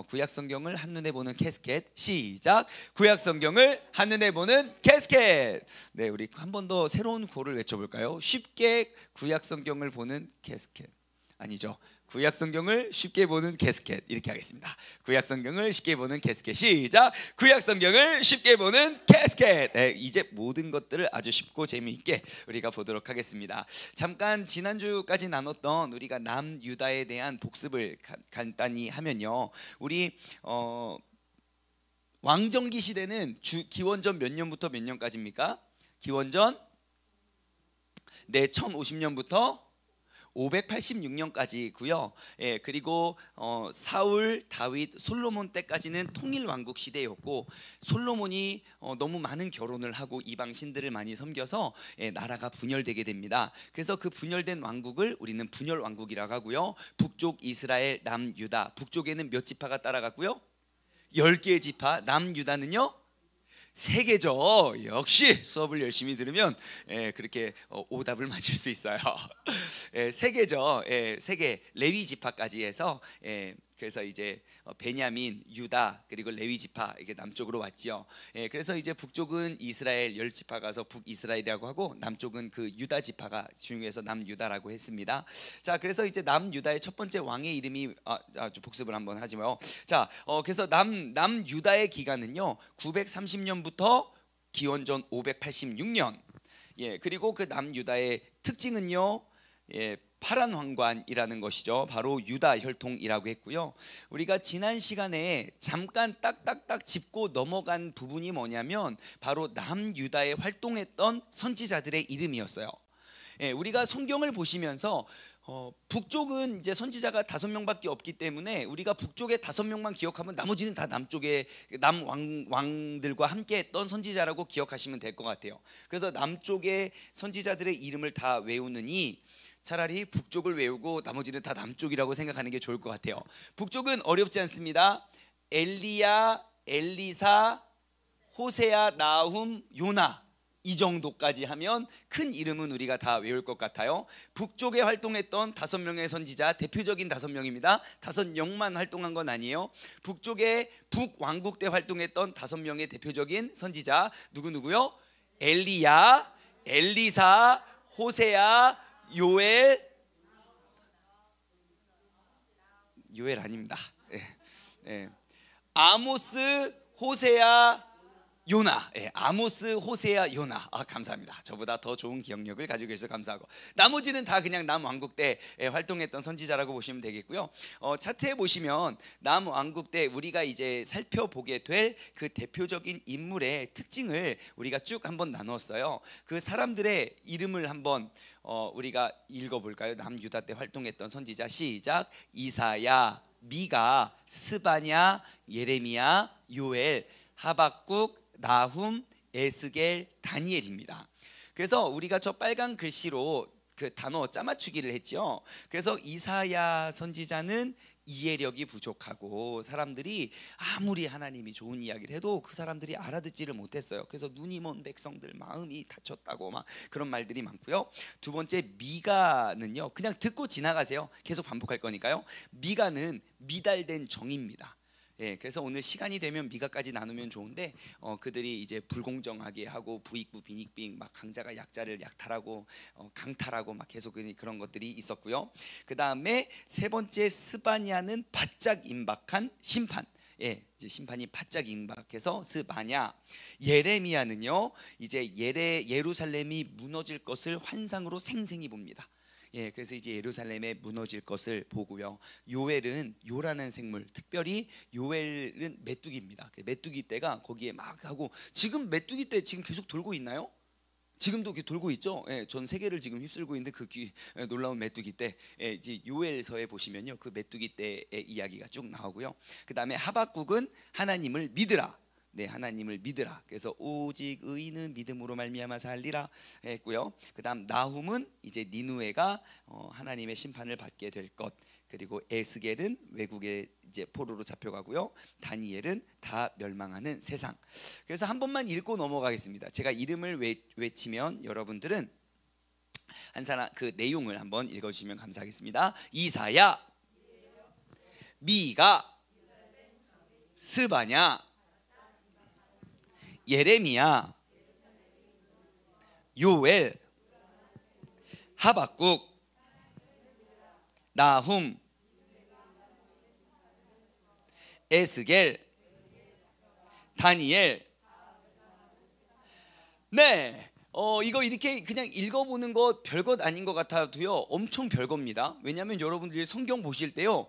구약 성경을 한눈에 보는 캐스켓. 시작. 구약 성경을 한눈에 보는 캐스켓. 네, 우리 한 번 더 새로운 구호를 외쳐볼까요? 쉽게 구약 성경을 보는 캐스켓. 아니죠. 구약 성경을 쉽게 보는 캐스켓. 이렇게 하겠습니다. 구약 성경을 쉽게 보는 캐스켓. 시작. 구약 성경을 쉽게 보는 캐스켓. 네, 이제 모든 것들을 아주 쉽고 재미있게 우리가 보도록 하겠습니다. 잠깐 지난주까지 나눴던 우리가 남유다에 대한 복습을 간단히 하면요, 우리 왕정기 시대는 기원전 몇 년부터 몇 년까지입니까? 기원전 1050년부터 586년까지고요. 예, 그리고 사울, 다윗, 솔로몬 때까지는 통일 왕국 시대였고, 솔로몬이 너무 많은 결혼을 하고 이방 신들을 많이 섬겨서 나라가 분열되게 됩니다. 그래서 그 분열된 왕국을 우리는 분열 왕국이라고 하고요. 북쪽 이스라엘, 남유다. 북쪽에는 몇 지파가 따라갔고요? 10개의 지파. 남유다는요? 3개죠. 역시 수업을 열심히 들으면 그렇게 오답을 맞출 수 있어요. 3개죠. 3개. 레위 지파까지 해서 그래서 이제 베냐민, 유다 그리고 레위 지파, 이게 남쪽으로 왔지요. 그래서 이제 북쪽은 이스라엘 10지파 가서 북이스라엘이라고 하고, 남쪽은 그 유다 지파가 중요해서 남유다라고 했습니다. 자, 그래서 이제 남유다의 첫 번째 왕의 이름이 복습을 한번 하지요. 자, 그래서 남유다의 기간은요 930년부터 기원전 586년. 예, 그리고 그 남유다의 특징은요, 파란 황관이라는 것이죠. 바로 유다 혈통이라고 했고요. 우리가 지난 시간에 잠깐 딱딱딱 짚고 넘어간 부분이 뭐냐면 바로 남유다에 활동했던 선지자들의 이름이었어요. 우리가 성경을 보시면서 북쪽은 이제 선지자가 5명밖에 없기 때문에 우리가 북쪽에 5명만 기억하면 나머지는 다 남쪽의 왕들과 함께했던 선지자라고 기억하시면 될 것 같아요. 그래서 남쪽의 선지자들의 이름을 다 외우느니 차라리 북쪽을 외우고 나머지는 다 남쪽이라고 생각하는 게 좋을 것 같아요. 북쪽은 어렵지 않습니다. 엘리야, 엘리사, 호세야, 나훔, 요나, 이 정도까지 하면 큰 이름은 우리가 다 외울 것 같아요. 북쪽에 활동했던 5명의 선지자, 대표적인 5명입니다. 5명만 활동한 건 아니에요. 북쪽에 북왕국 때 활동했던 5명의 대표적인 선지자 누구누구요? 엘리야, 엘리사, 호세야, 요엘 아닙니다. 아모스, 호세야, 요나. 아모스, 호세야, 요나. 감사합니다. 저보다 더 좋은 기억력을 가지고 계셔서 감사하고, 나머지는 다 그냥 남왕국 때 활동했던 선지자라고 보시면 되겠고요. 차트에 보시면 남왕국 때 우리가 이제 살펴보게 될 그 대표적인 인물의 특징을 우리가 쭉 한번 나눴어요. 그 사람들의 이름을 한번 우리가 읽어볼까요? 남유다 때 활동했던 선지자. 시작. 이사야, 미가, 스바냐, 예레미야, 요엘, 하박국, 나훔, 에스겔, 다니엘입니다. 그래서 우리가 저 빨간 글씨로 그 단어 짜맞추기를 했죠. 그래서 이사야 선지자는 이해력이 부족하고 사람들이 아무리 하나님이 좋은 이야기를 해도 그 사람들이 알아듣지를 못했어요. 그래서 눈이 먼 백성들 마음이 다쳤다고 막 그런 말들이 많고요. 두 번째, 미가는요, 그냥 듣고 지나가세요. 계속 반복할 거니까요. 미가는 미달된 정입니다. 그래서 오늘 시간이 되면 미가까지 나누면 좋은데 그들이 이제 불공정하게 하고 부익부 빈익빈 막 강자가 약자를 약탈하고 강탈하고 막 계속 그런 것들이 있었고요. 그 다음에 세 번째, 스바냐는 바짝 임박한 심판. 이제 심판이 바짝 임박해서 스바냐. 예레미야는요, 이제 예루살렘이 무너질 것을 환상으로 생생히 봅니다. 그래서 이제 예루살렘에 무너질 것을 보고요. 요엘은 요라는 생물, 특별히 요엘은 메뚜기입니다. 메뚜기 떼가 거기에 막 하고, 지금 메뚜기 떼 지금 계속 돌고 있나요? 지금도 돌고 있죠. 전 세계를 지금 휩쓸고 있는데 그 놀라운 메뚜기 떼. 이제 요엘서에 보시면요, 그 메뚜기 떼의 이야기가 쭉 나오고요. 그 다음에 하박국은 하나님을 믿으라. 하나님을 믿으라. 그래서 오직 의인은 믿음으로 말미암아 살리라 했고요. 그다음 나훔은 이제 니누에가 하나님의 심판을 받게 될 것. 그리고 에스겔은 외국에 이제 포로로 잡혀가고요. 다니엘은 다 멸망하는 세상. 그래서 한 번만 읽고 넘어가겠습니다. 제가 이름을 외치면 여러분들은 한 사람 그 내용을 한번 읽어주시면 감사하겠습니다. 이사야, 미가, 스바냐, 예레미야, 요엘, 하박국, 나훔, 에스겔, 다니엘. 네, 이거 이렇게 그냥 읽어보는 것 별것 아닌 것 같아도요 엄청 별겁니다. 왜냐하면 여러분들이 성경 보실 때요,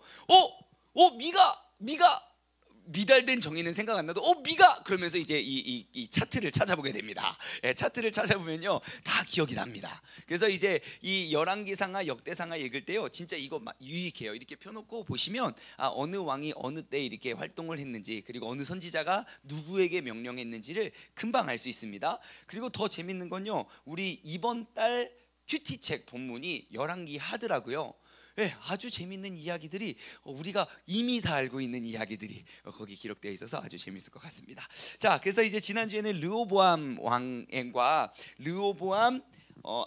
미가 미달된 정의는 생각 안 나도 미가 그러면서 이제 이 차트를 찾아보게 됩니다. 예, 차트를 찾아보면요 다 기억이 납니다. 그래서 이제 이 열왕기상하 역대상하 읽을 때요 진짜 이거 유익해요. 이렇게 펴놓고 보시면 어느 왕이 어느 때 이렇게 활동을 했는지, 그리고 어느 선지자가 누구에게 명령했는지를 금방 알 수 있습니다. 그리고 더 재밌는 건요, 우리 이번 달 큐티책 본문이 열왕기 하더라고요. 네, 아주 재밌는 이야기들이 우리가 이미 다 알고 있는 이야기들이 거기 기록되어 있어서 아주 재밌을 것 같습니다. 자, 그래서 이제 지난주에는 르호보암 왕과 르호보암,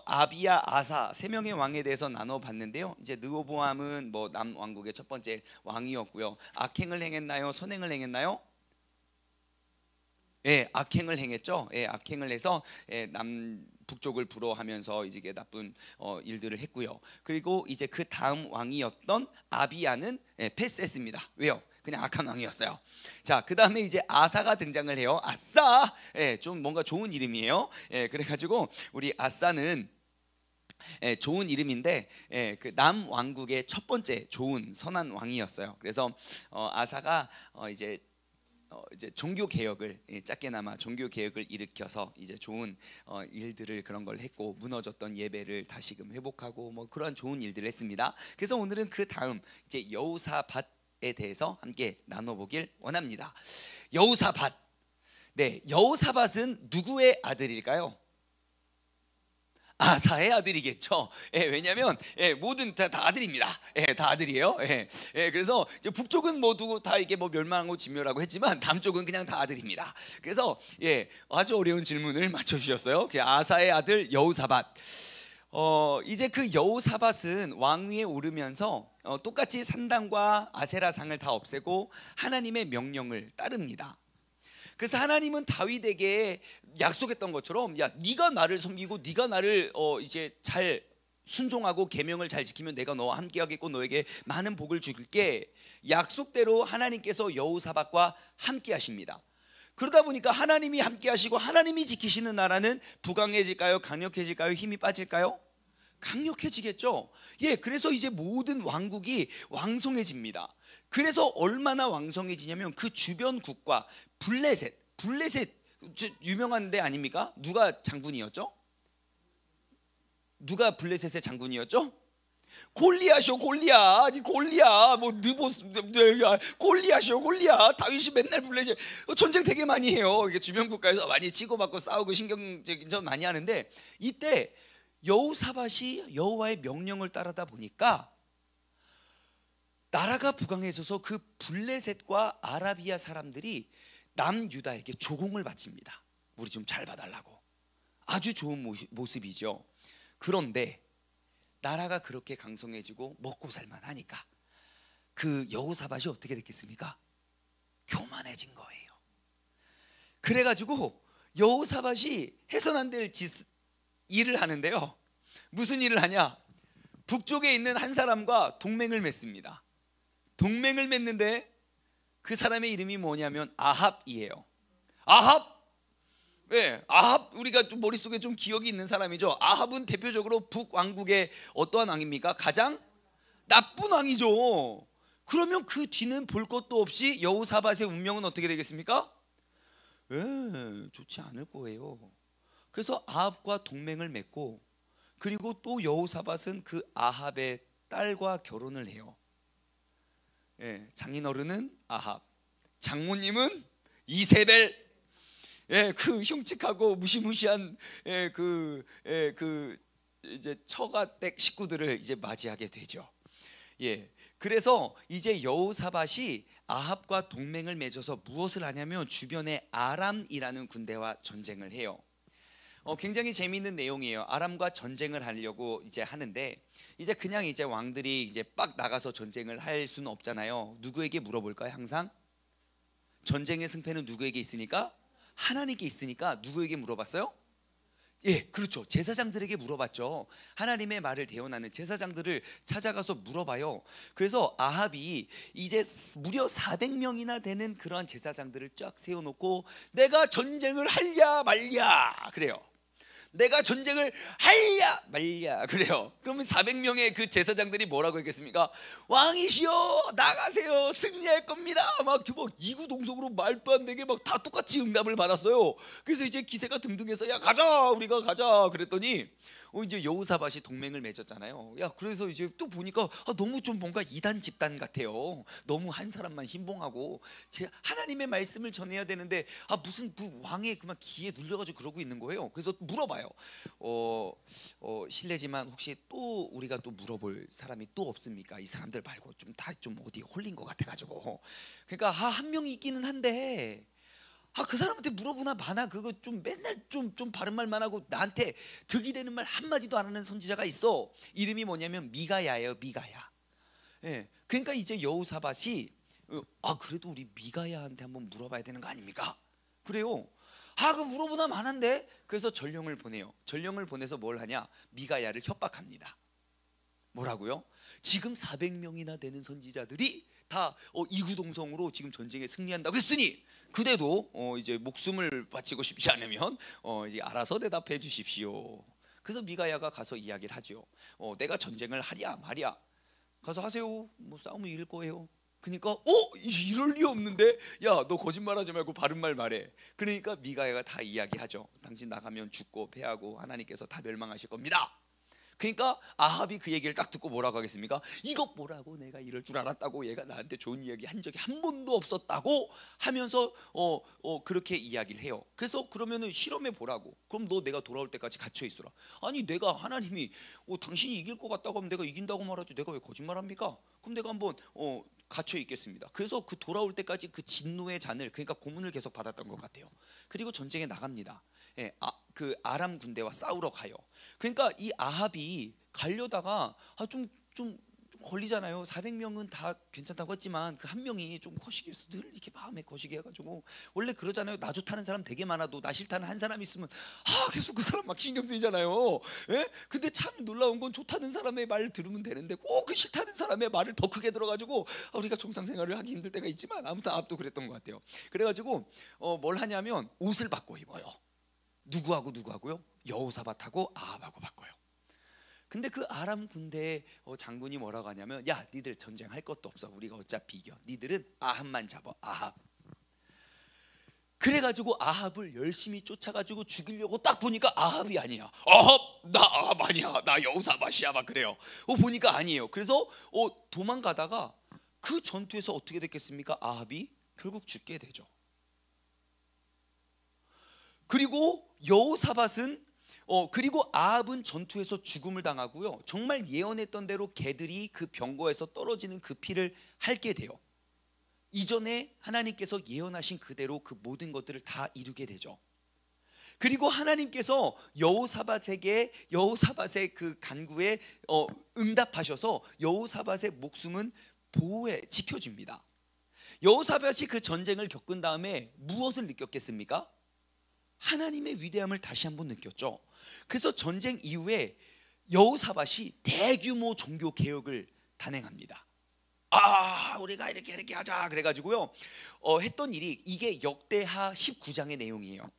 아비야, 아사 세 명의 왕에 대해서 나눠봤는데요. 이제 르호보암은 뭐 남왕국의 첫 번째 왕이었고요. 악행을 행했나요? 선행을 행했나요? 예, 악행을 행했죠. 예, 악행을 해서 북쪽을 불허하면서 이제 나쁜 일들을 했고요. 그리고 이제 그 다음 왕이었던 아비야는 패스했습니다. 왜요? 그냥 악한 왕이었어요. 자, 그 다음에 이제 아사가 등장을 해요. 아싸, 좀 뭔가 좋은 이름이에요. 그래가지고 우리 아싸는 좋은 이름인데 그 남왕국의 첫 번째 좋은 선한 왕이었어요. 그래서 아사가 이제 종교 개혁을, 작게나마 종교 개혁을 일으켜서 이제 좋은 일들을 그런 걸 했고, 무너졌던 예배를 다시금 회복하고 뭐 그런 좋은 일들을 했습니다. 그래서 오늘은 그 다음 이제 여호사밧에 대해서 함께 나눠보길 원합니다. 여호사밧, 네, 여호사밧은 누구의 아들일까요? 아사의 아들이겠죠. 왜냐하면 모든 다 아들입니다. 다 아들이에요. 그래서 북쪽은 모두 다 이게 뭐 멸망하고 진멸하고 했지만 남쪽은 그냥 다 아들입니다. 그래서 아주 어려운 질문을 맞춰주셨어요. 아사의 아들 여호사밧. 이제 그 여호사밧은 왕위에 오르면서 똑같이 산당과 아세라상을 다 없애고 하나님의 명령을 따릅니다. 그래서 하나님은 다윗에게 약속했던 것처럼, 야, 네가 나를 섬기고 네가 나를 이제 잘 순종하고 계명을 잘 지키면 내가 너와 함께하겠고 너에게 많은 복을 줄게. 약속대로 하나님께서 여호사밧과 함께하십니다. 그러다 보니까 하나님이 함께하시고 하나님이 지키시는 나라는 부강해질까요? 강력해질까요? 힘이 빠질까요? 강력해지겠죠. 그래서 이제 모든 왕국이 왕성해집니다. 그래서 얼마나 왕성해지냐면 그 주변 국가 블레셋 유명한 데 아닙니까? 누가 장군이었죠? 누가 블레셋의 장군이었죠? 골리앗이요, 골리앗. 뭐 느보스, 골리앗이요, 골리앗. 다윗이 맨날 블레셋 전쟁 되게 많이 해요. 이게 주변 국가에서 많이 치고받고 싸우고 신경적인 전 많이 하는데, 이때 여호사밧이 여호와의 명령을 따르다 보니까 나라가 부강해져서 그 블레셋과 아라비아 사람들이 남유다에게 조공을 바칩니다. 우리 좀 잘 봐달라고. 아주 좋은 모습이죠. 그런데 나라가 그렇게 강성해지고 먹고 살만하니까 그 여호사밧이 어떻게 됐겠습니까? 교만해진 거예요. 그래가지고 여호사밧이 해선 안 될 일을 하는데요. 무슨 일을 하냐? 북쪽에 있는 한 사람과 동맹을 맺습니다. 동맹을 맺는데 그 사람의 이름이 뭐냐면 아합이에요. 아합, 아합, 우리가 좀 머릿속에 좀 기억이 있는 사람이죠. 아합은 대표적으로 북왕국의 어떠한 왕입니까? 가장 나쁜 왕이죠. 그러면 그 뒤는 볼 것도 없이 여호사밧의 운명은 어떻게 되겠습니까? 좋지 않을 거예요. 그래서 아합과 동맹을 맺고, 그리고 또 여호사밧은 그 아합의 딸과 결혼을 해요. 장인어른은 아합, 장모님은 이세벨. 그 흉측하고 무시무시한 그 이제 처가댁 식구들을 이제 맞이하게 되죠. 그래서 이제 여호사밧이 아합과 동맹을 맺어서 무엇을 하냐면 주변에 아람이라는 군대와 전쟁을 해요. 굉장히 재미있는 내용이에요. 아람과 전쟁을 하려고 이제 하는데, 이제 그냥 이제 왕들이 이제 빡 나가서 전쟁을 할 수는 없잖아요. 누구에게 물어볼까요? 항상 전쟁의 승패는 누구에게 있으니까? 하나님께 있으니까 누구에게 물어봤어요? 예, 그렇죠. 제사장들에게 물어봤죠. 하나님의 말을 대언하는 제사장들을 찾아가서 물어봐요. 그래서 아합이 이제 무려 400명이나 되는 그러한 제사장들을 쫙 세워놓고 내가 전쟁을 할랴 말랴 그래요. 내가 전쟁을 할랴 말랴 그래요. 그러면 400명의 그 제사장들이 뭐라고 했겠습니까? 왕이시여 나가세요, 승리할 겁니다. 막 이구동성으로 말도 안 되게 막 다 똑같이 응답을 받았어요. 그래서 이제 기세가 등등해서 야 가자, 우리가 가자 그랬더니 이제 여호사밧이 동맹을 맺었잖아요. 야, 그래서 이제 또 보니까 너무 좀 뭔가 이단 집단 같아요. 너무 한 사람만 신봉하고 하나님의 말씀을 전해야 되는데 무슨 왕의 그만 기에 눌려가지고 그러고 있는 거예요. 그래서 물어봐요. 실례지만 혹시 또 우리가 또 물어볼 사람이 또 없습니까? 이 사람들 말고 좀 다 좀 어디 홀린 것 같아가지고. 그러니까 한 명이 있기는 한데. 그 사람한테 물어보나 마나 그거 좀 맨날 좀 바른 말만 하고 나한테 득이 되는 말 한마디도 안 하는 선지자가 있어. 이름이 뭐냐면 미가야예요. 미가야. 예. 그러니까 이제 여호사밧이 그래도 우리 미가야한테 한번 물어봐야 되는 거 아닙니까? 그래요. 그 물어보나 마나인데. 그래서 전령을 보내요. 전령을 보내서 뭘 하냐? 미가야를 협박합니다. 뭐라고요? 지금 400명이나 되는 선지자들이 다 이구동성으로 지금 전쟁에 승리한다고 했으니 그대도 이제 목숨을 바치고 싶지 않으면 이제 알아서 대답해 주십시오. 그래서 미가야가 가서 이야기를 하죠. 내가 전쟁을 하랴 말랴. 가서 하세요. 뭐 싸우면 이길 거예요. 그러니까 이럴 리 없는데, 야 너 거짓말하지 말고 바른 말 말해. 그러니까 미가야가 다 이야기하죠. 당신 나가면 죽고 패하고 하나님께서 다 멸망하실 겁니다. 그러니까 아합이 그 얘기를 딱 듣고 뭐라고 하겠습니까? 이것 뭐라고 내가 이럴 줄 알았다고, 얘가 나한테 좋은 이야기 한 적이 한 번도 없었다고 하면서 그렇게 이야기를 해요. 그래서 그러면은 실험해 보라고. 그럼 너 내가 돌아올 때까지 갇혀 있어라. 아니 내가 하나님이 당신이 이길 것 같다고 하면 내가 이긴다고 말하지 내가 왜 거짓말합니까? 그럼 내가 한번 갇혀 있겠습니다. 그래서 그 돌아올 때까지 그 진노의 잔을, 그러니까 고문을 계속 받았던 것 같아요. 그리고 전쟁에 나갑니다. 예, 그 아람 군대와 싸우러 가요. 그러니까 이 아합이 가려다가 좀 걸리잖아요. 400명은 다 괜찮다고 했지만 그 한 명이 좀 거시기해서 늘 이렇게 마음에 거시기 해가지고, 원래 그러잖아요. 나 좋다는 사람 되게 많아도 나 싫다는 한 사람 있으면 계속 그 사람 막 신경 쓰이잖아요. 예? 근데 참 놀라운 건 좋다는 사람의 말을 들으면 되는데 꼭 그 싫다는 사람의 말을 더 크게 들어가지고 우리가 정상생활을 하기 힘들 때가 있지만, 아무튼 아합도 그랬던 것 같아요. 그래가지고 뭘 하냐면 옷을 바꿔 입어요. 누구하고요? 여호사밧하고 아합하고 바꿔요. 근데 그 아람 군대의 장군이 뭐라고 하냐면, 야 니들 전쟁할 것도 없어, 우리가 어차피 이겨. 니들은 아합만 잡아, 아합. 그래가지고 아합을 열심히 쫓아가지고 죽이려고 딱 보니까 아합이 아니야. 나 아합 아니야, 나 여호사밧이야 막 그래요. 보니까 아니에요. 그래서 도망가다가 그 전투에서 어떻게 됐겠습니까? 아합이 결국 죽게 되죠. 그리고 여호사밧은 그리고 아합은 전투에서 죽음을 당하고요. 정말 예언했던 대로 개들이 그 병거에서 떨어지는 그 피를 핥게 돼요. 이전에 하나님께서 예언하신 그대로 그 모든 것들을 다 이루게 되죠. 그리고 하나님께서 여호사밧의 그 간구에 응답하셔서 여호사밧의 목숨은 지켜줍니다. 여호사밧이 그 전쟁을 겪은 다음에 무엇을 느꼈겠습니까? 하나님의 위대함을 다시 한번 느꼈죠. 그래서 전쟁 이후에 여호사밧이 대규모 종교 개혁을 단행합니다. 우리가 이렇게 하자 그래가지고요. 했던 일이, 이게 역대하 19장의 내용이에요.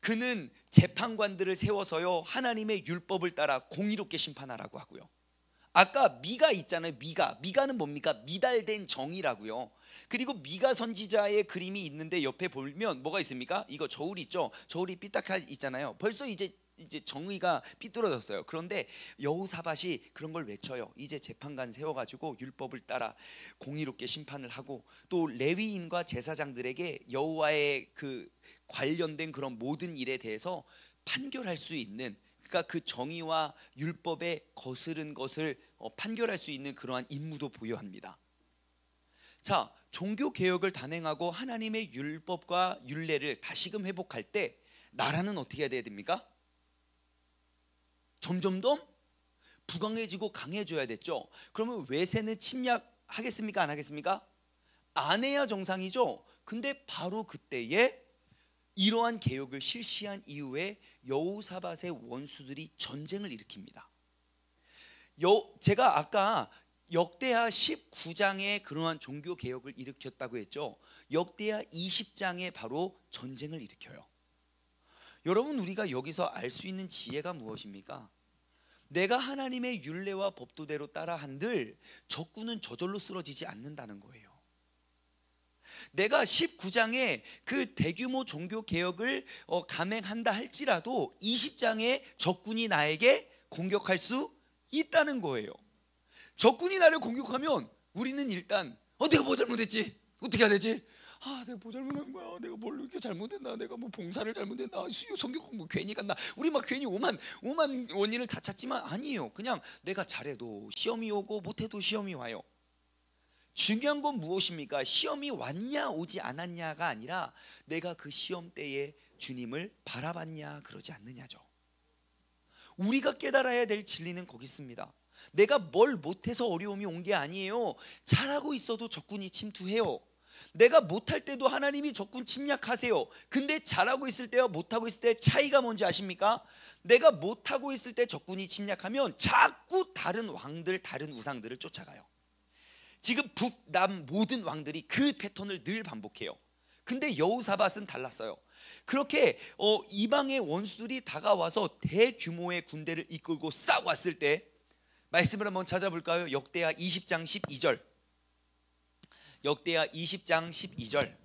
그는 재판관들을 세워서요, 하나님의 율법을 따라 공의롭게 심판하라고 하고요. 아까 미가 있잖아요. 미가는 뭡니까? 미달된 정의라고요. 그리고 미가 선지자의 그림이 있는데 옆에 보면 뭐가 있습니까? 이거 저울 있죠. 저울이 삐딱하 있잖아요. 벌써 이제 정의가 삐뚤어졌어요. 그런데 여호사밧이 그런 걸 외쳐요. 이제 재판관 세워가지고 율법을 따라 공의롭게 심판을 하고, 또 레위인과 제사장들에게 여호와의 그 관련된 그런 모든 일에 대해서 판결할 수 있는, 그러니까 그 정의와 율법에 거스른 것을 판결할 수 있는 그러한 임무도 보유합니다. 자, 종교 개혁을 단행하고 하나님의 율법과 율례를 다시금 회복할 때 나라는 어떻게 해야 됩니까? 점점 더 부강해지고 강해져야 됐죠. 그러면 외세는 침략하겠습니까? 안 하겠습니까? 안 해야 정상이죠. 근데 바로 그때에 이러한 개혁을 실시한 이후에 여호사밧의 원수들이 전쟁을 일으킵니다. 제가 아까 역대하 19장에 그러한 종교 개혁을 일으켰다고 했죠. 역대하 20장에 바로 전쟁을 일으켜요. 여러분, 우리가 여기서 알 수 있는 지혜가 무엇입니까? 내가 하나님의 율례와 법도대로 따라 한들 적군은 저절로 쓰러지지 않는다는 거예요. 내가 19장에 그 대규모 종교 개혁을 감행한다 할지라도 20장에 적군이 나에게 공격할 수 있다는 거예요. 적군이 나를 공격하면 우리는 일단 내가 뭐 잘못했지? 어떻게 해야 되지? 내가 뭐 잘못한 거야? 내가 뭘 이렇게 잘못했나? 내가 뭐 봉사를 잘못했나? 수요 성경 공부 괜히 갔나? 우리 막 괜히 오만 원인을 다 찾지만 아니에요. 그냥 내가 잘해도 시험이 오고 못해도 시험이 와요. 중요한 건 무엇입니까? 시험이 왔냐 오지 않았냐가 아니라 내가 그 시험 때에 주님을 바라봤냐 그러지 않느냐죠. 우리가 깨달아야 될 진리는 거기 있습니다. 내가 뭘 못해서 어려움이 온 게 아니에요. 잘하고 있어도 적군이 침투해요. 내가 못할 때도 하나님이 적군 침략하세요. 근데 잘하고 있을 때와 못하고 있을 때 차이가 뭔지 아십니까? 내가 못하고 있을 때 적군이 침략하면 자꾸 다른 왕들, 다른 우상들을 쫓아가요. 지금 북남 모든 왕들이 그 패턴을 늘 반복해요. 근데 여호사밧은 달랐어요. 그렇게 이방의 원수들이 다가와서 대규모의 군대를 이끌고 싹 왔을 때 말씀을 한번 찾아볼까요? 역대하 20장 12절. 역대하 20장 12절.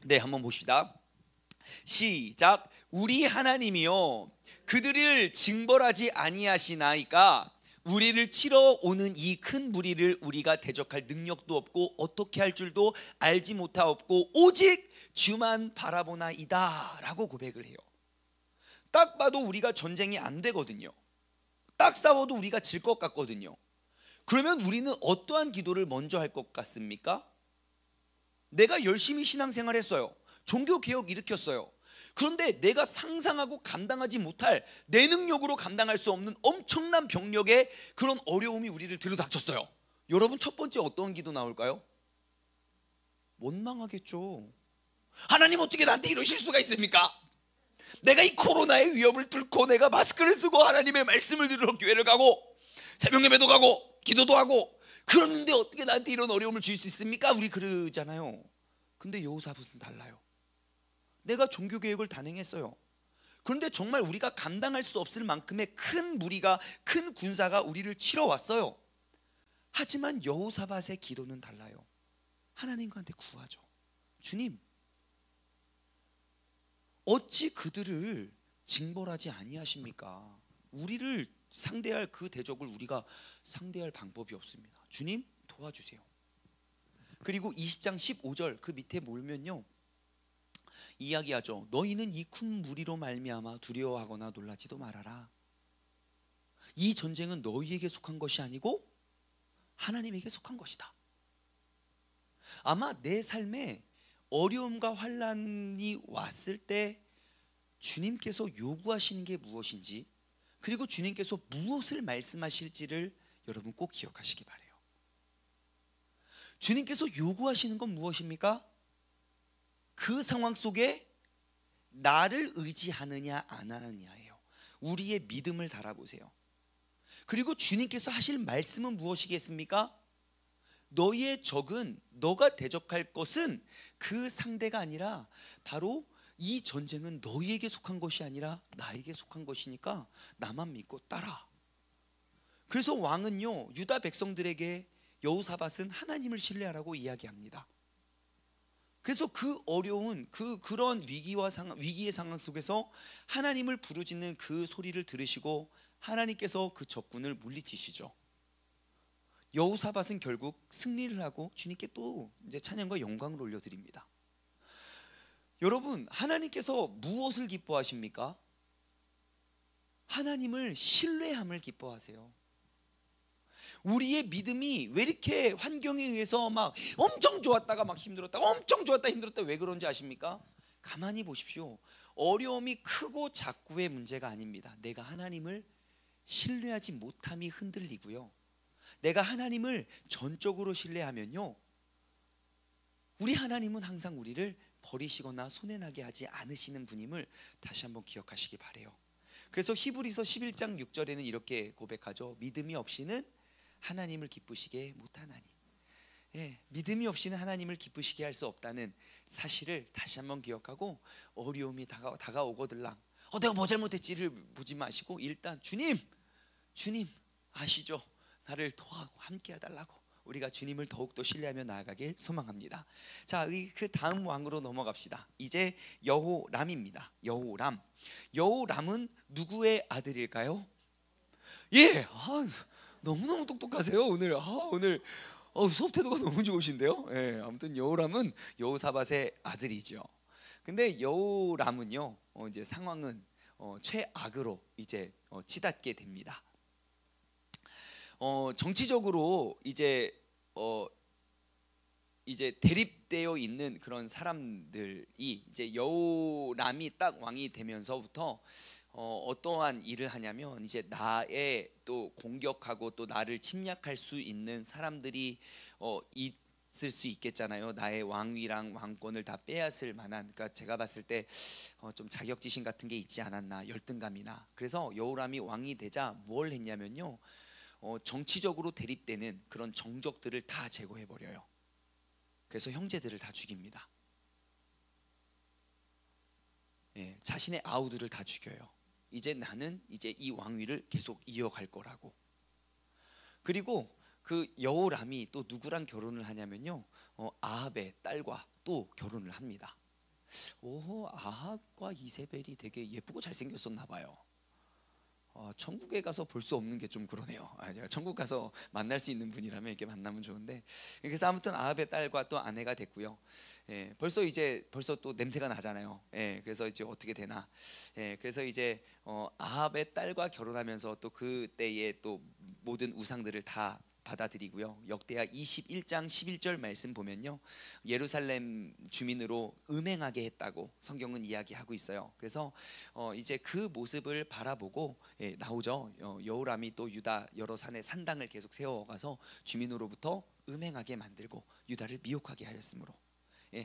네, 한번 봅시다. 시작. 우리 하나님이여 그들을 징벌하지 아니하시나이까 우리를 치러 오는 이 큰 무리를 우리가 대적할 능력도 없고 어떻게 할 줄도 알지 못하옵고 오직 주만 바라보나이다 라고 고백을 해요. 딱 봐도 우리가 전쟁이 안 되거든요. 딱 싸워도 우리가 질 것 같거든요. 그러면 우리는 어떠한 기도를 먼저 할 것 같습니까? 내가 열심히 신앙생활 했어요. 종교개혁 일으켰어요. 그런데 내가 상상하고 감당하지 못할, 내 능력으로 감당할 수 없는 엄청난 병력의 그런 어려움이 우리를 들이닥쳤어요. 여러분, 첫 번째 어떤 기도 나올까요? 원망하겠죠. 하나님, 어떻게 나한테 이러실 수가 있습니까? 내가 이 코로나의 위협을 뚫고 내가 마스크를 쓰고 하나님의 말씀을 들으러 교회를 가고 새벽 예배도 가고 기도도 하고 그러는데 어떻게 나한테 이런 어려움을 줄 수 있습니까? 우리 그러잖아요. 근데 여호사밧은 달라요. 내가 종교개혁을 단행했어요. 그런데 정말 우리가 감당할 수 없을 만큼의 큰 무리가, 큰 군사가 우리를 치러 왔어요. 하지만 여호사밧의 기도는 달라요. 하나님한테 구하죠. 주님, 어찌 그들을 징벌하지 아니하십니까? 우리를 상대할 그 대적을 우리가 상대할 방법이 없습니다. 주님, 도와주세요. 그리고 20장 15절 그 밑에 보면요, 이야기하죠. 너희는 이 큰 무리로 말미암아 두려워하거나 놀라지도 말아라. 이 전쟁은 너희에게 속한 것이 아니고 하나님에게 속한 것이다. 아마 내 삶에 어려움과 환난이 왔을 때 주님께서 요구하시는 게 무엇인지, 그리고 주님께서 무엇을 말씀하실지를 여러분 꼭 기억하시기 바래요. 주님께서 요구하시는 건 무엇입니까? 그 상황 속에 나를 의지하느냐 안 하느냐예요. 우리의 믿음을 달아보세요. 그리고 주님께서 하실 말씀은 무엇이겠습니까? 너희의 적은, 너가 대적할 것은 그 상대가 아니라 바로 이 전쟁은 너희에게 속한 것이 아니라 나에게 속한 것이니까 나만 믿고 따라. 그래서 왕은요, 유다 백성들에게 여호사밧은 하나님을 신뢰하라고 이야기합니다. 그래서 그 어려운 그런 위기의 상황 속에서 하나님을 부르짖는 그 소리를 들으시고 하나님께서 그 적군을 물리치시죠. 여호사밧은 결국 승리를 하고 주님께 또 이제 찬양과 영광을 올려드립니다. 여러분, 하나님께서 무엇을 기뻐하십니까? 하나님을 신뢰함을 기뻐하세요. 우리의 믿음이 왜 이렇게 환경에 의해서 막 엄청 좋았다가 막 힘들었다, 엄청 좋았다 힘들었다, 왜 그런지 아십니까? 가만히 보십시오. 어려움이 크고 작고의 문제가 아닙니다. 내가 하나님을 신뢰하지 못함이 흔들리고요, 내가 하나님을 전적으로 신뢰하면요, 우리 하나님은 항상 우리를 버리시거나 손해나게 하지 않으시는 분임을 다시 한번 기억하시기 바래요. 그래서 히브리서 11장 6절에는 이렇게 고백하죠. 믿음이 없이는 하나님을 기쁘시게 못하나니. 믿음이 없이는 하나님을 기쁘시게 할 수 없다는 사실을 다시 한번 기억하고, 어려움이 다가오거들랑 내가 뭐 잘못했지를 보지 마시고 일단 주님 아시죠? 나를 도와하고 함께 해달라고 우리가 주님을 더욱더 신뢰하며 나아가길 소망합니다. 자, 그 다음 왕으로 넘어갑시다. 이제 여호람입니다. 여호람은 누구의 아들일까요? 너무너무 똑똑하세요. 오늘 수업 태도가 너무 좋으신데요. 아무튼 여호람은 여호사밧의 아들이죠. 근데 여호람은요, 이제 상황은 최악으로 이제 치닫게 됩니다. 정치적으로 이제 대립되어 있는 그런 사람들이 이제 여호람이 딱 왕이 되면서부터 어떠한 일을 하냐면, 이제 나의 또 공격하고 또 나를 침략할 수 있는 사람들이 있을 수 있겠잖아요. 나의 왕위랑 왕권을 다 빼앗을 만한. 그러니까 제가 봤을 때 좀 자격지심 같은 게 있지 않았나, 열등감이나. 그래서 여호람이 왕이 되자 뭘 했냐면요, 정치적으로 대립되는 그런 정적들을 다 제거해 버려요. 그래서 형제들을 다 죽입니다. 자신의 아우들을 다 죽여요. 이제 나는 이제 이 왕위를 계속 이어갈 거라고. 그리고 그 여호람이 또 누구랑 결혼을 하냐면요, 아합의 딸과 또 결혼을 합니다. 아합과 이세벨이 되게 예쁘고 잘생겼었나 봐요. 천국에 가서 볼 수 없는 게 좀 그러네요. 제가 천국 가서 만날 수 있는 분이라면 이렇게 만나면 좋은데, 그래서 아무튼 아합의 딸과 또 아내가 됐고요. 벌써 또 냄새가 나잖아요. 그래서 이제 어떻게 되나. 그래서 이제 아합의 딸과 결혼하면서 또 그때의 또 모든 우상들을 다 받아들이고요. 역대하 21장 11절 말씀 보면요, 예루살렘 주민으로 음행하게 했다고 성경은 이야기하고 있어요. 그래서 이제 그 모습을 바라보고 나오죠. 여호람이 또 유다 여러 산에 산당을 계속 세워가서 주민으로부터 음행하게 만들고 유다를 미혹하게 하였으므로,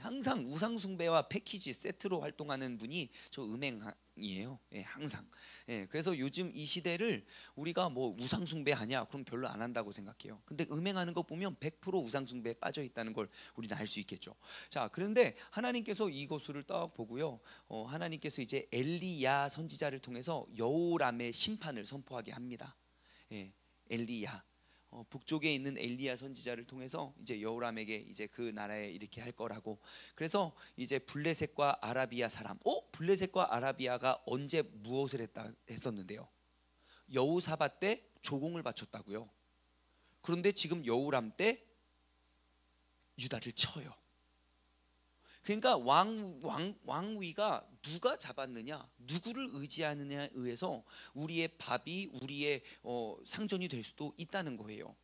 항상 우상 숭배와 패키지 세트로 활동하는 분이 저 음행이에요. 항상. 그래서 요즘 이 시대를 우리가 뭐 우상 숭배하냐 그럼 별로 안 한다고 생각해요. 근데 음행하는 거 보면 100% 우상 숭배에 빠져 있다는 걸 우리는 알 수 있겠죠. 자, 그런데 하나님께서 이것을 딱 보고요, 하나님께서 이제 엘리야 선지자를 통해서 여호람의 심판을 선포하게 합니다. 엘리야, 북쪽에 있는 엘리야 선지자를 통해서 이제 여호람에게 이제 그 나라에 이렇게 할 거라고. 그래서 이제 블레셋과 아라비아 사람, 블레셋과 아라비아가 언제 무엇을 했었는데요? 여호사밧 때 조공을 바쳤다고요. 그런데 지금 여호람 때 유다를 쳐요. 그러니까 왕위가 누가 잡았느냐, 누구를 의지하느냐에 의해서 우리의 밥이, 우리의 상전이 될 수도 있다는 거예요.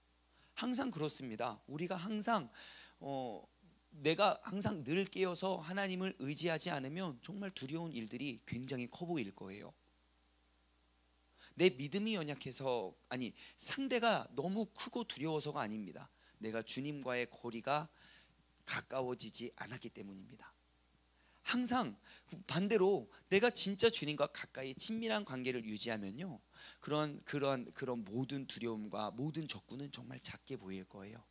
항상 그렇습니다. 우리가 항상 내가 항상 늘 깨어서 하나님을 의지하지 않으면 정말 두려운 일들이 굉장히 커 보일 거예요. 내 믿음이 연약해서, 아니, 상대가 너무 크고 두려워서가 아닙니다. 내가 주님과의 거리가 가까워지지 않았기 때문입니다. 항상 반대로 내가 진짜 주님과 가까이 친밀한 관계를 유지하면요, 그런 모든 두려움과 모든 적군은 정말 작게 보일 거예요.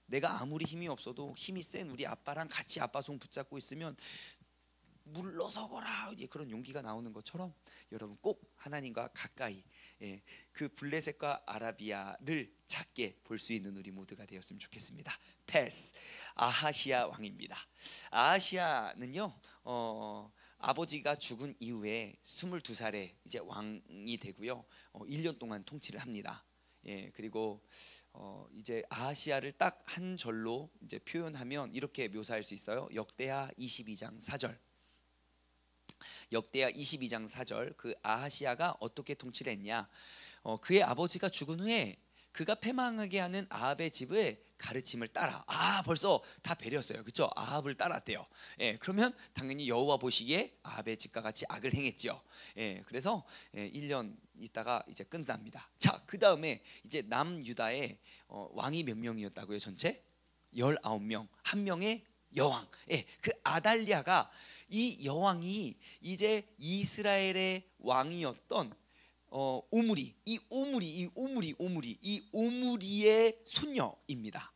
내가 아무리 힘이 없어도 힘이 센 우리 아빠랑 같이 아빠 손 붙잡고 있으면 물러서거라, 그런 용기가 나오는 것처럼 여러분 꼭 하나님과 가까이, 그 블레셋과 아라비아를 작게 볼 수 있는 우리 모두가 되었으면 좋겠습니다. 패스. 아하시아 왕입니다. 아하시아는요, 아버지가 죽은 이후에 22살에 이제 왕이 되고요, 1년 동안 통치를 합니다. 그리고 이제 아하시아를 딱 한 절로 이제 표현하면 이렇게 묘사할 수 있어요. 역대하 22장 4절. 역대하 22장 4절. 그 아하시아가 어떻게 통치를 했냐? 그의 아버지가 죽은 후에 그가 패망하게 하는 아합의 집의 가르침을 따라. 벌써 다 배렸어요. 그렇죠? 아합을 따랐대요. 예, 그러면 당연히 여호와 보시기에 아합의 집과 같이 악을 행했죠. 예, 그래서 1년 있다가 이제 끝납니다. 자, 그 다음에 이제 남유다의 왕이 몇 명이었다고요? 전체 19명. 한 명의 여왕. 예, 그 아달랴가, 이 여왕이 이제 이스라엘의 왕이었던 오므리의 손녀입니다.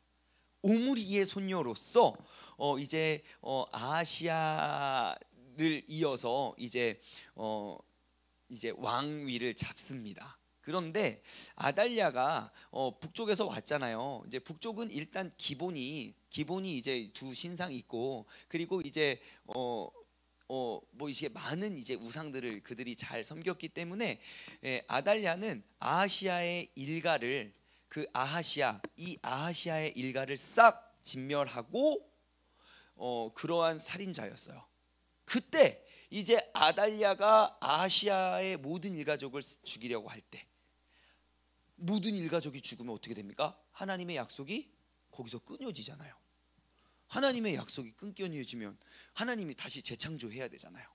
오므리의 손녀로서 이제 아하시아를 이어서 이제 왕위를 잡습니다. 그런데 아달랴가 북쪽에서 왔잖아요. 이제 북쪽은 일단 기본이 이제 두 신상 있고, 그리고 이제 뭐 이게 많은 이제 우상들을 그들이 잘 섬겼기 때문에 아달랴는 아하시아의 일가를, 이 아하시아의 일가를 싹 진멸하고 그러한 살인자였어요. 그때 이제 아달랴가 아하시아의 모든 일가족을 죽이려고 할 때, 모든 일가족이 죽으면 어떻게 됩니까? 하나님의 약속이 거기서 끊어지잖아요. 하나님의 약속이 끊겨지면 하나님이 다시 재창조해야 되잖아요.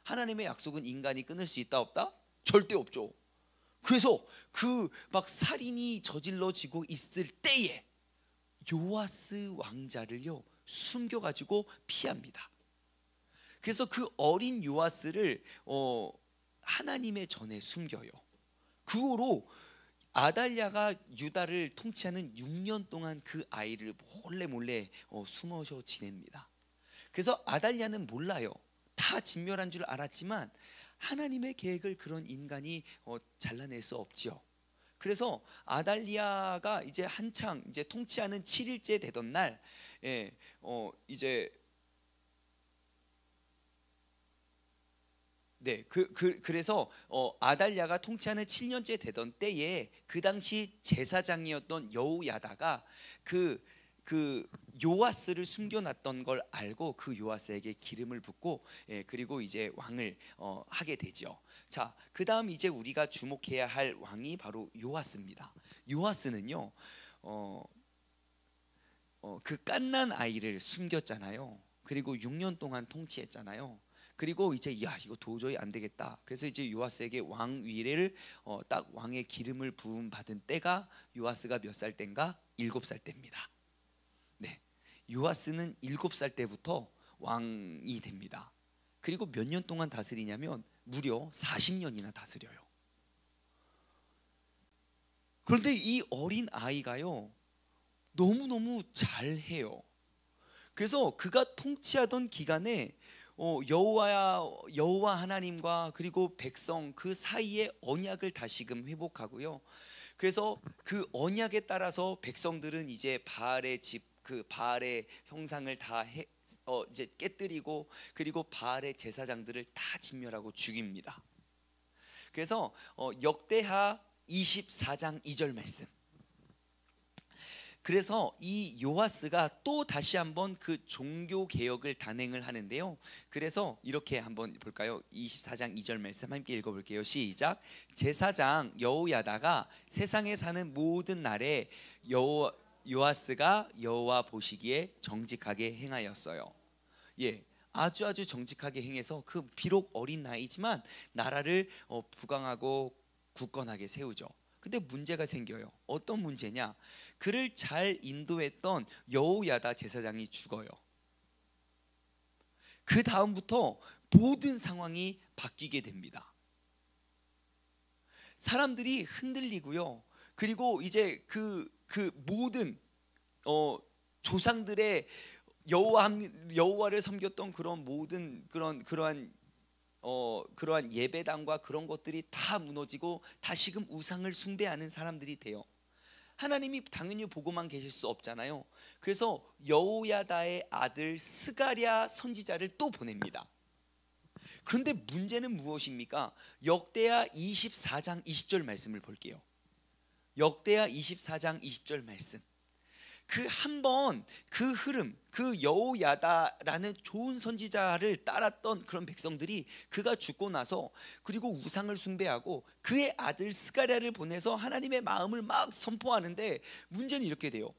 하나님의 약속은 인간이 끊을 수 있다 없다? 절대 없죠. 그래서 그 막 살인이 저질러지고 있을 때에 요아스 왕자를요 숨겨가지고 피합니다. 그래서 그 어린 요아스를 하나님의 전에 숨겨요. 그 후로 아달랴가 유다를 통치하는 6년 동안 그 아이를 몰래 숨어서 지냅니다. 그래서 아달랴는 몰라요. 다 진멸한 줄 알았지만 하나님의 계획을 그런 인간이 잘라낼 수 없지요. 그래서 아달랴가 이제 한창 이제 통치하는 7일째 되던 날, 이제 그래서 아달랴가 통치하는 7년째 되던 때에 그 당시 제사장이었던 여호야다가 그 요아스를 숨겨놨던 걸 알고 그 요아스에게 기름을 붓고, 그리고 이제 왕을 하게 되죠. 자, 그 다음 이제 우리가 주목해야 할 왕이 바로 요아스입니다. 요아스는요, 그 갓난 아이를 숨겼잖아요. 그리고 6년 동안 통치했잖아요. 그리고 이제 이거 도저히 안 되겠다. 그래서 이제 요아스에게 왕위를 딱 왕의 기름을 부음 받은 때가 요아스가 몇 살 때인가? 7살 때입니다. 네, 요아스는 7살 때부터 왕이 됩니다. 그리고 몇 년 동안 다스리냐면 무려 40년이나 다스려요. 그런데 이 어린 아이가요 너무너무 잘해요. 그래서 그가 통치하던 기간에 여호와 하나님과 그리고 백성 그 사이의 언약을 다시금 회복하고요. 그래서 그 언약에 따라서 백성들은 이제 바알의 그 바알의 형상을 다 이제 깨뜨리고, 그리고 바알의 제사장들을 다 진멸하고 죽입니다. 그래서 역대하 24장 2절 말씀. 그래서 이 요아스가 또 다시 한번 그 종교 개혁을 단행을 하는데요. 그래서 이렇게 한번 볼까요? 24장 2절 말씀 함께 읽어볼게요. 시작. 제사장 여호야다가 세상에 사는 모든 날에 요아스가 여호와 보시기에 정직하게 행하였어요. 예, 아주 정직하게 행해서 그 비록 어린 나이지만 나라를 부강하고 굳건하게 세우죠. 근데 문제가 생겨요. 어떤 문제냐? 그를 잘 인도했던 여호야다 제사장이 죽어요. 그 다음부터 모든 상황이 바뀌게 됩니다. 사람들이 흔들리고요. 그리고 이제 그 모든 조상들의 여호와를 섬겼던 그런 모든 그러한 예배당과 그런 것들이 다 무너지고 다시금 우상을 숭배하는 사람들이 돼요. 하나님이 당연히 보고만 계실 수 없잖아요. 그래서 여호야다의 아들 스가랴 선지자를 또 보냅니다. 그런데 문제는 무엇입니까? 역대하 24장 20절 말씀을 볼게요. 역대하 24장 20절 말씀. 그 한 번 그 흐름, 그 여호야다라는 좋은 선지자를 따랐던 그런 백성들이 그가 죽고 나서 그리고 우상을 숭배하고 그의 아들 스가랴를 보내서 하나님의 마음을 막 선포하는데 문제는 이렇게 돼요.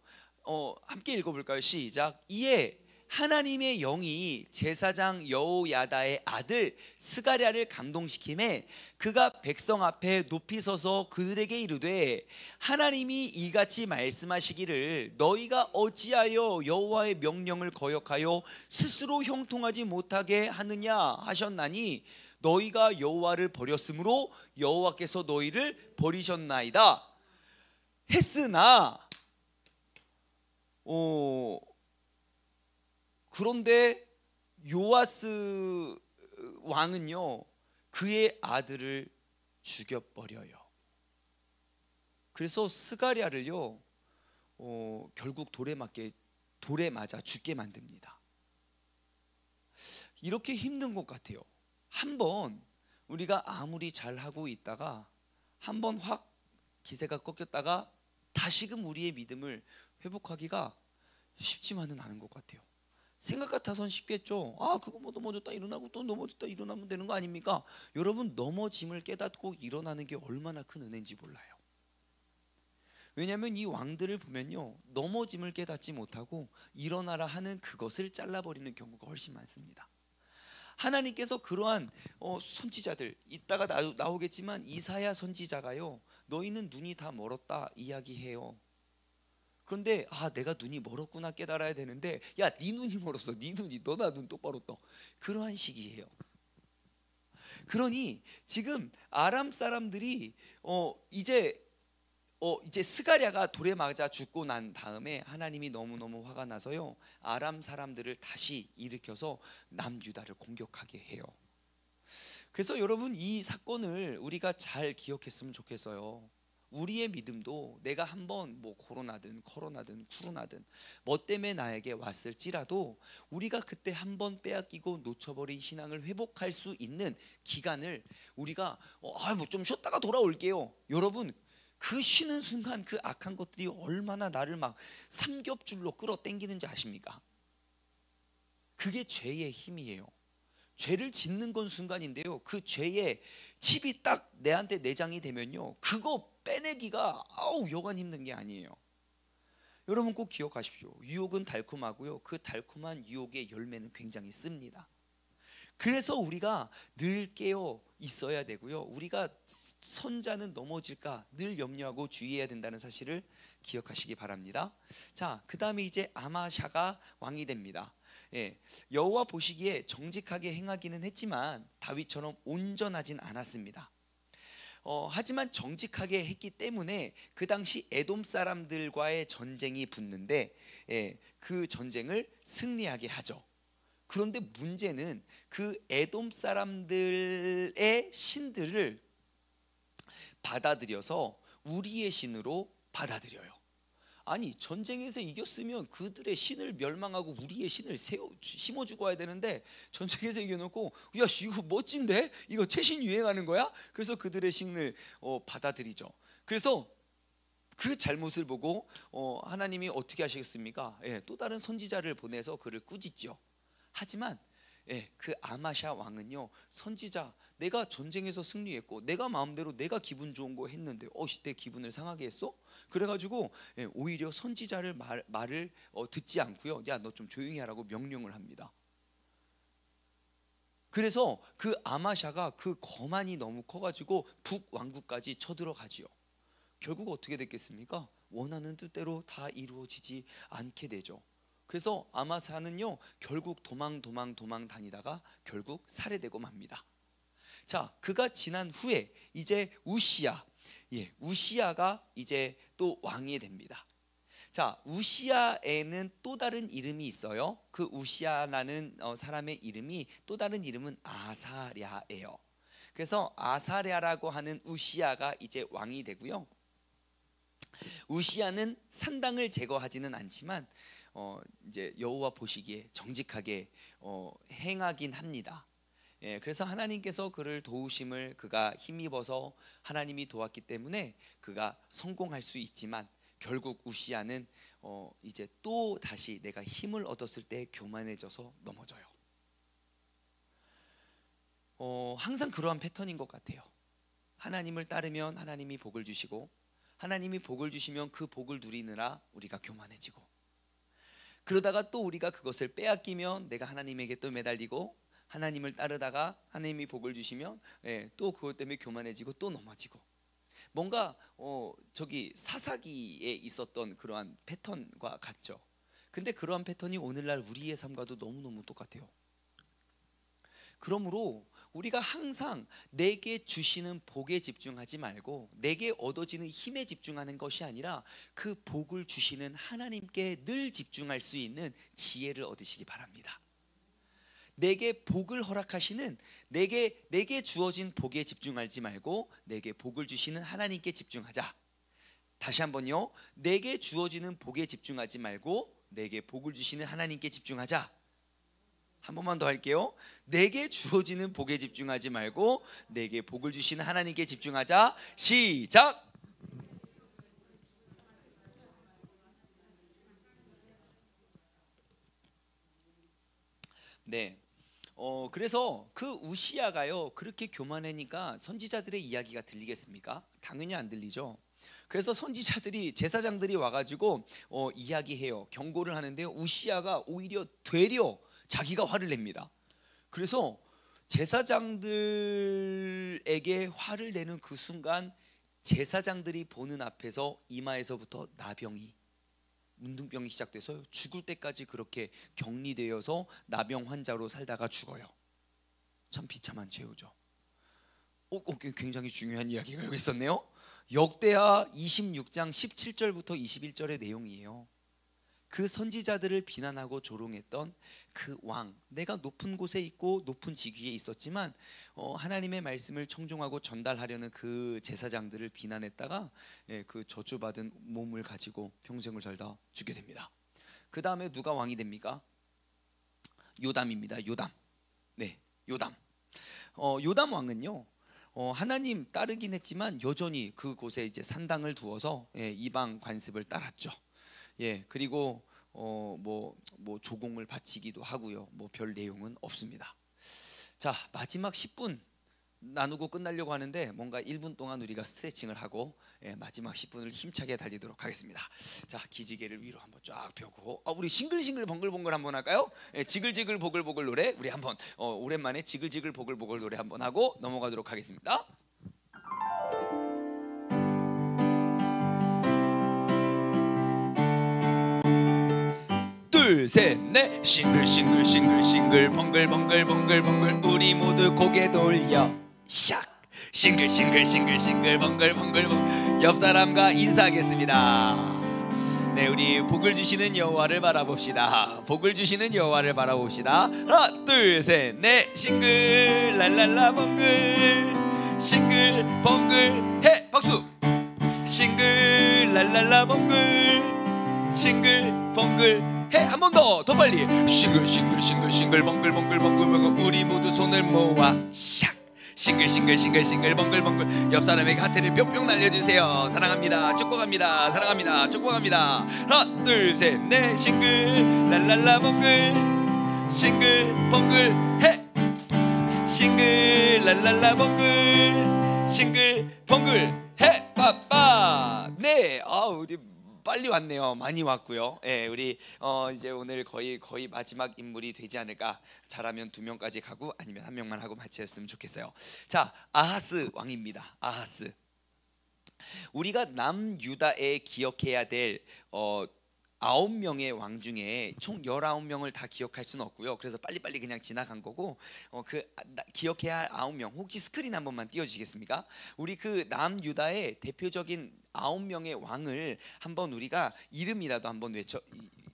함께 읽어볼까요? 시작. 이에 하나님의 영이 제사장 여호야다의 아들 스가랴를 감동시킴에 그가 백성 앞에 높이 서서 그들에게 이르되 하나님이 이같이 말씀하시기를 너희가 어찌하여 여호와의 명령을 거역하여 스스로 형통하지 못하게 하느냐 하셨나니 너희가 여호와를 버렸으므로 여호와께서 너희를 버리셨나이다 했으나 그런데 요아스 왕은요 그의 아들을 죽여버려요. 그래서 스가랴를요 결국 돌에 맞아 죽게 만듭니다. 이렇게 힘든 것 같아요. 한번 우리가 아무리 잘하고 있다가 한번 확 기세가 꺾였다가 다시금 우리의 믿음을 회복하기가 쉽지만은 않은 것 같아요. 생각 같아선 쉽겠죠. 그거 뭐 넘어졌다 일어나고 또 넘어졌다 일어나면 되는 거 아닙니까? 여러분 넘어짐을 깨닫고 일어나는 게 얼마나 큰 은혜인지 몰라요. 왜냐하면 이 왕들을 보면요 넘어짐을 깨닫지 못하고 일어나라 하는 그것을 잘라버리는 경우가 훨씬 많습니다. 하나님께서 그러한 선지자들 이따가 나오겠지만 이사야 선지자가요 너희는 눈이 다 멀었다 이야기해요. 그런데 내가 눈이 멀었구나 깨달아야 되는데 야 네 눈이 멀었어. 네 눈이 너나 눈 똑바로 떠. 그러한 시기예요. 그러니 지금 아람 사람들이 이제 스가랴가 돌에 맞아 죽고 난 다음에 하나님이 너무너무 화가 나서요 아람 사람들을 다시 일으켜서 남유다를 공격하게 해요. 그래서 여러분 이 사건을 우리가 잘 기억했으면 좋겠어요. 우리의 믿음도 내가 한번 뭐 코로나든 쿠로나든 뭐 때문에 나에게 왔을지라도 우리가 그때 한번 빼앗기고 놓쳐버린 신앙을 회복할 수 있는 기간을 우리가 뭐 좀 쉬었다가 돌아올게요. 여러분 그 쉬는 순간 그 악한 것들이 얼마나 나를 막 삼겹줄로 끌어당기는지 아십니까? 그게 죄의 힘이에요. 죄를 짓는 건 순간인데요 그 죄의 칩이 딱 내한테 내장이 되면요 그거 빼내기가 여간 힘든 게 아니에요. 여러분 꼭 기억하십시오. 유혹은 달콤하고요 그 달콤한 유혹의 열매는 굉장히 씁니다. 그래서 우리가 늘 깨어 있어야 되고요 우리가 선자는 넘어질까 늘 염려하고 주의해야 된다는 사실을 기억하시기 바랍니다. 자, 그 다음에 이제 아마샤가 왕이 됩니다. 여호와 보시기에 정직하게 행하기는 했지만 다윗처럼 온전하진 않았습니다. 하지만 정직하게 했기 때문에 그 당시 에돔 사람들과의 전쟁이 붙는데 그 전쟁을 승리하게 하죠. 그런데 문제는 그 에돔 사람들의 신들을 받아들여서 우리의 신으로 받아들여요. 아니 전쟁에서 이겼으면 그들의 신을 멸망하고 우리의 신을 심어주고 와야 되는데 전쟁에서 이겨놓고 야 이거 멋진데? 이거 최신 유행하는 거야? 그래서 그들의 신을 받아들이죠. 그래서 그 잘못을 보고 하나님이 어떻게 하시겠습니까? 또 다른 선지자를 보내서 그를 꾸짖죠. 하지만 그 아마샤 왕은요 선지자 내가 전쟁에서 승리했고 내가 마음대로 내가 기분 좋은 거 했는데 내 기분을 상하게 했어? 그래가지고 오히려 선지자를 말을 듣지 않고요 야 너 좀 조용히 하라고 명령을 합니다. 그래서 그 아마샤가 그 거만이 너무 커가지고 북왕국까지 쳐들어가지요. 결국 어떻게 됐겠습니까? 원하는 뜻대로 다 이루어지지 않게 되죠. 그래서 아마샤는요 결국 도망 다니다가 결국 살해되고 맙니다. 자, 그가 지난 후에 이제 우시야가 이제 또 왕이 됩니다. 자, 우시야에는 또 다른 이름이 있어요. 그 우시야라는 사람의 이름이 또 다른 이름은 아사랴예요. 그래서 아사랴라고 하는 우시야가 이제 왕이 되고요. 우시야는 산당을 제거하지는 않지만 이제 여호와 보시기에 정직하게 행하긴 합니다. 그래서 하나님께서 그를 도우심을 그가 힘입어서 하나님이 도왔기 때문에 그가 성공할 수 있지만 결국 우시야는 이제 또 다시 내가 힘을 얻었을 때 교만해져서 넘어져요. 항상 그러한 패턴인 것 같아요. 하나님을 따르면 하나님이 복을 주시고, 하나님이 복을 주시면 그 복을 누리느라 우리가 교만해지고, 그러다가 또 우리가 그것을 빼앗기면 내가 하나님에게 또 매달리고, 하나님을 따르다가 하나님이 복을 주시면 또 그것 때문에 교만해지고 또 넘어지고, 뭔가 저기 사사기에 있었던 그러한 패턴과 같죠. 근데 그러한 패턴이 오늘날 우리의 삶과도 너무너무 똑같아요. 그러므로 우리가 항상 내게 주시는 복에 집중하지 말고 내게 얻어지는 힘에 집중하는 것이 아니라 그 복을 주시는 하나님께 늘 집중할 수 있는 지혜를 얻으시기 바랍니다. 내게 복을 허락하시는 내게 주어진 복에 집중하지 말고 내게 복을 주시는 하나님께 집중하자. 다시 한번요. 내게 주어지는 복에 집중하지 말고 내게 복을 주시는 하나님께 집중하자. 한 번만 더 할게요. 내게 주어지는 복에 집중하지 말고 내게 복을 주시는 하나님께 집중하자. 시작. 네. 그래서 그 우시야가요 그렇게 교만하니까 선지자들의 이야기가 들리겠습니까? 당연히 안 들리죠. 그래서 선지자들이, 제사장들이 와가지고 이야기해요. 경고를 하는데요, 우시야가 오히려 되려 자기가 화를 냅니다. 그래서 제사장들에게 화를 내는 그 순간 제사장들이 보는 앞에서 이마에서부터 나병이, 문둥병이 시작돼서 죽을 때까지 그렇게 격리되어서 나병 환자로 살다가 죽어요. 참 비참한 최후죠. 굉장히 중요한 이야기가 여기 있었네요. 역대하 26장 17절부터 21절의 내용이에요. 그 선지자들을 비난하고 조롱했던 그 왕, 내가 높은 곳에 있고 높은 직위에 있었지만 하나님의 말씀을 청종하고 전달하려는 그 제사장들을 비난했다가 그 저주받은 몸을 가지고 평생을 살다 죽게 됩니다. 그 다음에 누가 왕이 됩니까? 요담입니다. 요담. 네, 요담. 요담 왕은요, 하나님 따르긴 했지만 여전히 그곳에 이제 산당을 두어서 이방 관습을 따랐죠. 그리고 뭐 조공을 바치기도 하고요. 뭐 별 내용은 없습니다. 자, 마지막 10분 나누고 끝나려고 하는데 뭔가 1분 동안 우리가 스트레칭을 하고 마지막 10분을 힘차게 달리도록 하겠습니다. 자, 기지개를 위로 한번 쫙 펴고 우리 싱글싱글 번글번글 한번 할까요? 지글지글 보글보글 노래 우리 한번 오랜만에 지글지글 보글보글 노래 한번 하고 넘어가도록 하겠습니다. 둘, 셋, 넷. 싱글싱글 번글번글 우리 모두 고개 돌려 샥. 싱글싱글 번글 옆 사람과 인사하겠습니다. 네, 우리 복을 주시는 여호와를 바라봅시다. 복을 주시는 여호와를 바라봅시다. 하나, 둘, 셋, 넷. 싱글 랄랄라 번글 싱글 번글 해 박수. 싱글 랄랄라 번글 싱글 번글 해. 한 번 더 빨리. 싱글 번글 우리 모두 손을 모아 샥. 싱글 번글 옆 사람에게 하트를 뿅뿅 날려주세요. 사랑합니다. 축복합니다. 사랑합니다. 축복합니다. 하나, 둘, 셋, 넷. 싱글 랄랄라 번글 싱글 번글 해. 싱글 랄랄라 번글 싱글 번글 해. 빠빠. 네, 우리 빨리 왔네요. 많이 왔고요. 우리 이제 오늘 거의 마지막 인물이 되지 않을까. 잘하면 2명까지 가고 아니면 1명만 하고 마쳤으면 좋겠어요. 자, 아하스 왕입니다. 아하스. 우리가 남유다에 기억해야 될 9명의 왕 중에 총 19명을 다 기억할 수는 없고요. 그래서 빨리빨리 그냥 지나간 거고 기억해야 할 9명 혹시 스크린 한 번만 띄워주시겠습니까? 우리 그 남유다의 대표적인 9명의 왕을 한번 우리가 이름이라도 한번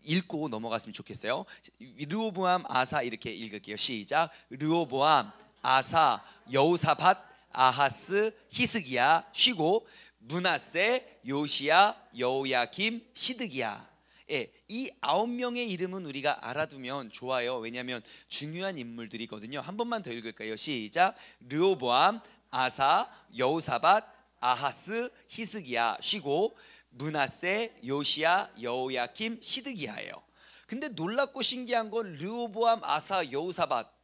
읽고 넘어갔으면 좋겠어요. 르호보암, 아사 이렇게 읽을게요. 시작. 르호보암, 아사, 여호사밧, 아하스, 히스기야 쉬고 므낫세, 요시야, 여호야김, 시드기야. 이 9명의 이름은 우리가 알아두면 좋아요. 왜냐하면 중요한 인물들이거든요. 한 번만 더 읽을까요? 시작. 르호보암, 아사, 여호사밧, 아하스, 히스기야 쉬고 므낫세, 요시야, 여호야킴, 시드기야예요. 근데 놀랍고 신기한 건 르호보암, 아사, 여호사밧.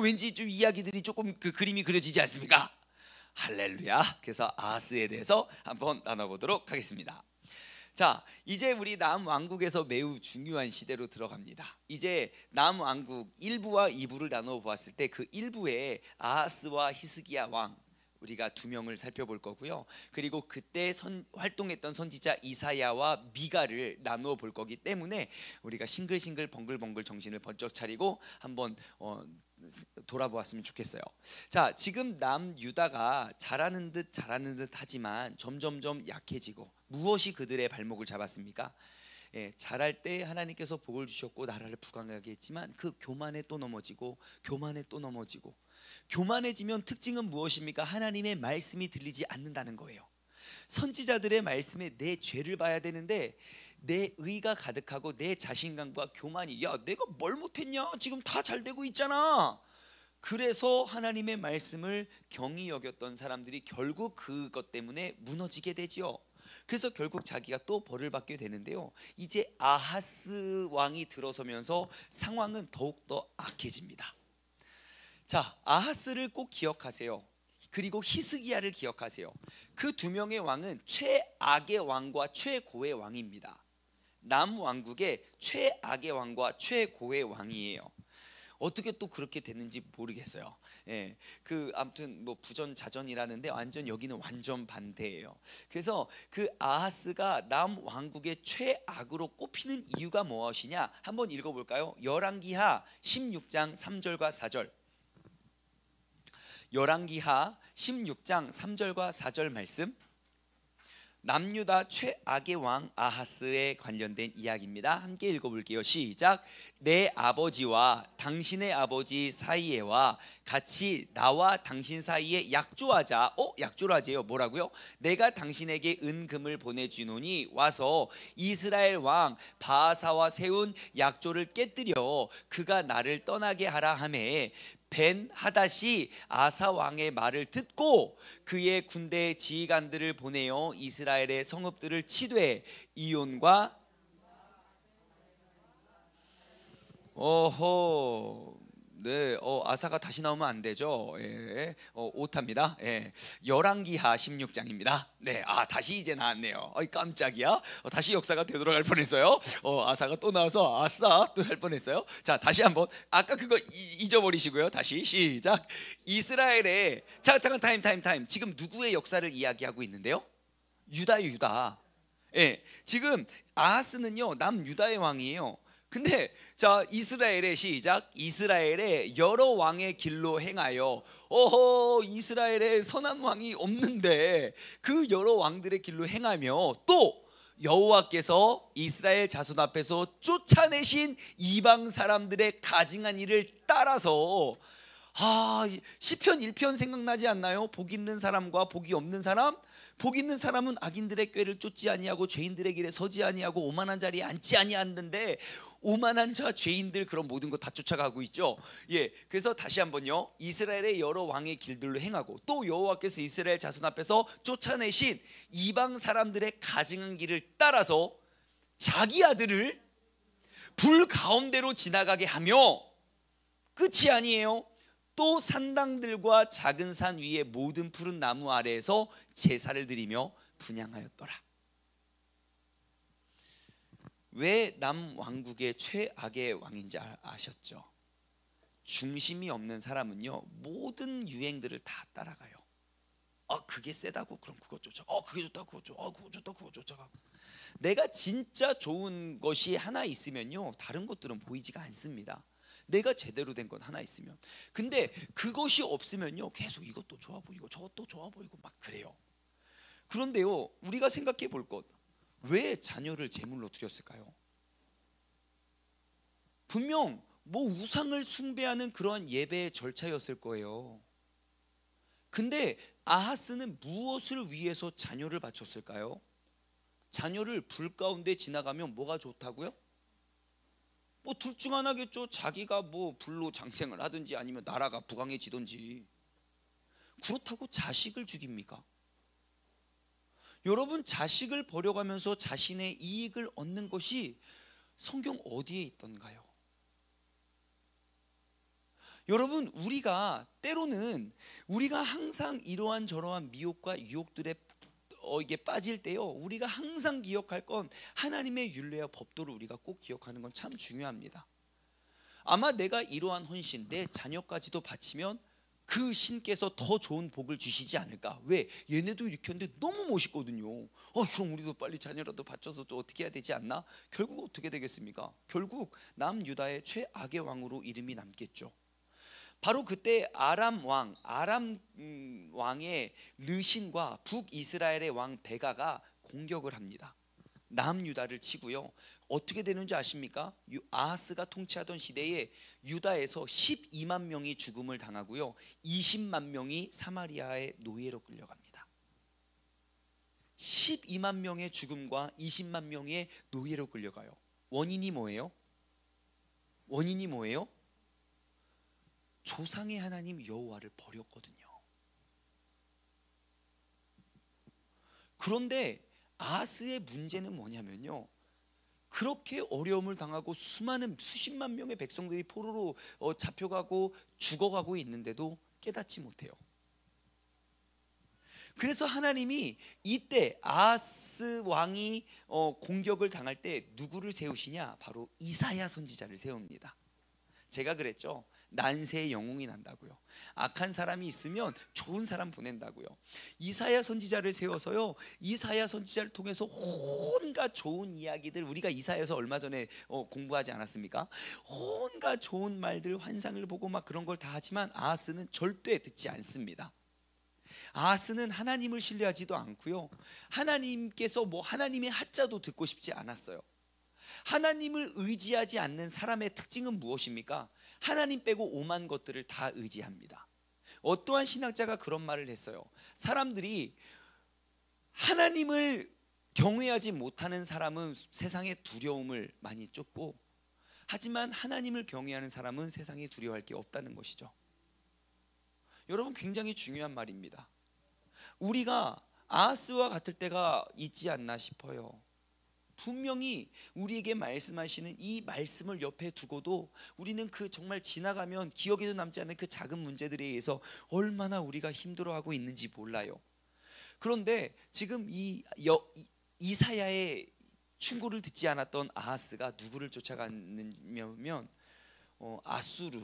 왠지 좀 이야기들이 조금 그 그림이 그려지지 않습니까? 할렐루야. 그래서 아하스에 대해서 한번 나눠보도록 하겠습니다. 자, 이제 우리 남왕국에서 매우 중요한 시대로 들어갑니다. 이제 남왕국 1부와 2부를 나눠 보았을 때 그 1부에 아하스와 히스기야 왕 우리가 두 명을 살펴볼 거고요. 그리고 그때 활동했던 선지자 이사야와 미가를 나누어 볼 거기 때문에 우리가 싱글싱글 벙글벙글 정신을 번쩍 차리고 한번 돌아보았으면 좋겠어요. 자, 지금 남유다가 잘하는 듯 하지만 점점점 약해지고, 무엇이 그들의 발목을 잡았습니까? 잘할 때 하나님께서 복을 주셨고 나라를 부강하게 했지만 그 교만에 또 넘어지고 교만에 또 넘어지고, 교만해지면 특징은 무엇입니까? 하나님의 말씀이 들리지 않는다는 거예요. 선지자들의 말씀에 내 죄를 봐야 되는데 내 의가 가득하고 내 자신감과 교만이, 야 내가 뭘 못했냐, 지금 다 잘 되고 있잖아. 그래서 하나님의 말씀을 경히 여겼던 사람들이 결국 그것 때문에 무너지게 되지요. 그래서 결국 자기가 또 벌을 받게 되는데요. 이제 아하스 왕이 들어서면서 상황은 더욱더 악해집니다. 자, 아하스를 꼭 기억하세요. 그리고 히스기야를 기억하세요. 그 두 명의 왕은 최악의 왕과 최고의 왕입니다. 남왕국의 최악의 왕과 최고의 왕이에요. 어떻게 또 그렇게 됐는지 모르겠어요. 아무튼 뭐 부전자전이라는데 완전 여기는 완전 반대예요. 그래서 그 아하스가 남왕국의 최악으로 꼽히는 이유가 무엇이냐? 한번 읽어볼까요? 열왕기하 16장 3절과 4절. 열왕기하 16장 3절과 4절 말씀. 남유다 최악의 왕 아하스에 관련된 이야기입니다. 함께 읽어볼게요. 시작. 내 아버지와 당신의 아버지 사이에와 같이 나와 당신 사이에 약조하자. 약조하재요. 뭐라고요? 내가 당신에게 은금을 보내주노니 와서 이스라엘 왕 바하사와 세운 약조를 깨뜨려 그가 나를 떠나게 하라 하매, 벤 하닷이 아사 왕의 말을 듣고 그의 군대 지휘관들을 보내어 이스라엘의 성읍들을 치되 이온과 아사가 다시 나오면 안 되죠. 오타입니다. 열왕기하 16장입니다. 다시 이제 나왔네요. 깜짝이야. 다시 역사가 되돌아갈 뻔했어요. 아사가 또 나와서 아싸 또 할 뻔했어요. 자, 다시 한번 아까 그거 잊어버리시고요. 다시 시작. 이스라엘의, 잠깐 타임. 지금 누구의 역사를 이야기하고 있는데요? 유다. 지금 아하스는요 남유다의 왕이에요. 근데 자, 이스라엘의 시작. 이스라엘의 여러 왕의 길로 행하여, 이스라엘에 선한 왕이 없는데 그 여러 왕들의 길로 행하며 또 여호와께서 이스라엘 자손 앞에서 쫓아내신 이방 사람들의 가증한 일을 따라서, 시편 1편 생각나지 않나요? 복 있는 사람과 복이 없는 사람. 복 있는 사람은 악인들의 꾀를 쫓지 아니하고 죄인들의 길에 서지 아니하고 오만한 자리에 앉지 아니하는데, 오만한 자, 죄인들, 그런 모든 거 다 쫓아가고 있죠. 그래서 다시 한번요. 이스라엘의 여러 왕의 길들로 행하고 또 여호와께서 이스라엘 자손 앞에서 쫓아내신 이방 사람들의 가증한 길을 따라서 자기 아들을 불 가운데로 지나가게 하며, 끝이 아니에요. 또 산당들과 작은 산 위에 모든 푸른 나무 아래에서 제사를 드리며 분향하였더라. 왜 남왕국의 최악의 왕인지 아셨죠? 중심이 없는 사람은요 모든 유행들을 다 따라가요. 그게 세다고? 그럼 그거 쫓아. 그게 좋다고? 그거 쫓아. 그거 좋다고? 그거 쫓아가고. 내가 진짜 좋은 것이 하나 있으면요 다른 것들은 보이지가 않습니다. 내가 제대로 된 건 하나 있으면. 근데 그것이 없으면요 계속 이것도 좋아 보이고 저것도 좋아 보이고 막 그래요. 그런데요 우리가 생각해 볼 것, 왜 자녀를 제물로 드렸을까요? 분명 뭐 우상을 숭배하는 그러한 예배의 절차였을 거예요. 근데 아하스는 무엇을 위해서 자녀를 바쳤을까요? 자녀를 불 가운데 지나가면 뭐가 좋다고요? 뭐 둘 중 하나겠죠. 자기가 뭐 불로 장생을 하든지 아니면 나라가 부강해지든지. 그렇다고 자식을 죽입니까? 여러분, 자식을 버려가면서 자신의 이익을 얻는 것이 성경 어디에 있던가요? 여러분, 우리가 때로는 우리가 항상 이러한 저러한 미혹과 유혹들에 이게 빠질 때요, 우리가 항상 기억할 건 하나님의 율례와 법도를 우리가 꼭 기억하는 건 참 중요합니다. 아마 내가 이러한 헌신, 내 자녀까지도 바치면 그 신께서 더 좋은 복을 주시지 않을까. 왜? 얘네도 이렇게 하는데 너무 멋있거든요. 그럼 우리도 빨리 자녀라도 바쳐서 또 어떻게 해야 되지 않나? 결국 어떻게 되겠습니까? 결국 남유다의 최악의 왕으로 이름이 남겠죠. 바로 그때 아람 왕의 르신과 북이스라엘의 왕 베가가 공격을 합니다. 남유다를 치고요. 어떻게 되는지 아십니까? 아하스가 통치하던 시대에 유다에서 12만 명이 죽음을 당하고요, 20만 명이 사마리아의 노예로 끌려갑니다. 12만 명의 죽음과 20만 명의 노예로 끌려가요. 원인이 뭐예요? 조상의 하나님 여호와를 버렸거든요. 그런데 아하스의 문제는 뭐냐면요, 그렇게 어려움을 당하고 수십만 명의 백성들이 포로로 잡혀가고 죽어가고 있는데도 깨닫지 못해요. 그래서 하나님이 이때 아하스 왕이 공격을 당할 때 누구를 세우시냐? 바로 이사야 선지자를 세웁니다. 제가 그랬죠, 난세의 영웅이 난다고요. 악한 사람이 있으면 좋은 사람 보낸다고요. 이사야 선지자를 세워서요, 이사야 선지자를 통해서 온갖 좋은 이야기들, 우리가 이사야서 얼마 전에 공부하지 않았습니까? 온갖 좋은 말들, 환상을 보고 막 그런 걸 다 하지만 아하스는 절대 듣지 않습니다. 아하스는 하나님을 신뢰하지도 않고요, 하나님께서 하나님의 하자도 듣고 싶지 않았어요. 하나님을 의지하지 않는 사람의 특징은 무엇입니까? 하나님 빼고 오만 것들을 다 의지합니다. 어떠한 신학자가 그런 말을 했어요. 사람들이 하나님을 경외하지 못하는 사람은 세상에 두려움을 많이 쫓고, 하지만 하나님을 경외하는 사람은 세상에 두려워할 게 없다는 것이죠. 여러분, 굉장히 중요한 말입니다. 우리가 아하스와 같을 때가 있지 않나 싶어요. 분명히 우리에게 말씀하시는 이 말씀을 옆에 두고도 우리는 그 정말 지나가면 기억에도 남지 않는 그 작은 문제들에 의해서 얼마나 우리가 힘들어하고 있는지 몰라요. 그런데 지금 이사야의 충고를 듣지 않았던 아하스가 누구를 쫓아갔냐면 아수르.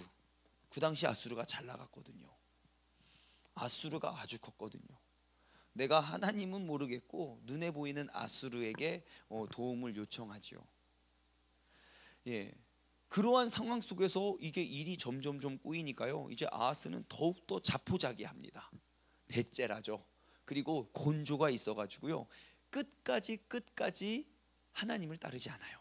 그 당시 아수르가 잘 나갔거든요. 아수르가 아주 컸거든요. 내가 하나님은 모르겠고 눈에 보이는 아수르에게 도움을 요청하지요. 그러한 상황 속에서 이게 일이 점점 꼬이니까요, 이제 아하스는 더욱더 자포자기합니다. 배째라죠. 그리고 곤조가 있어가지고요, 끝까지 하나님을 따르지 않아요.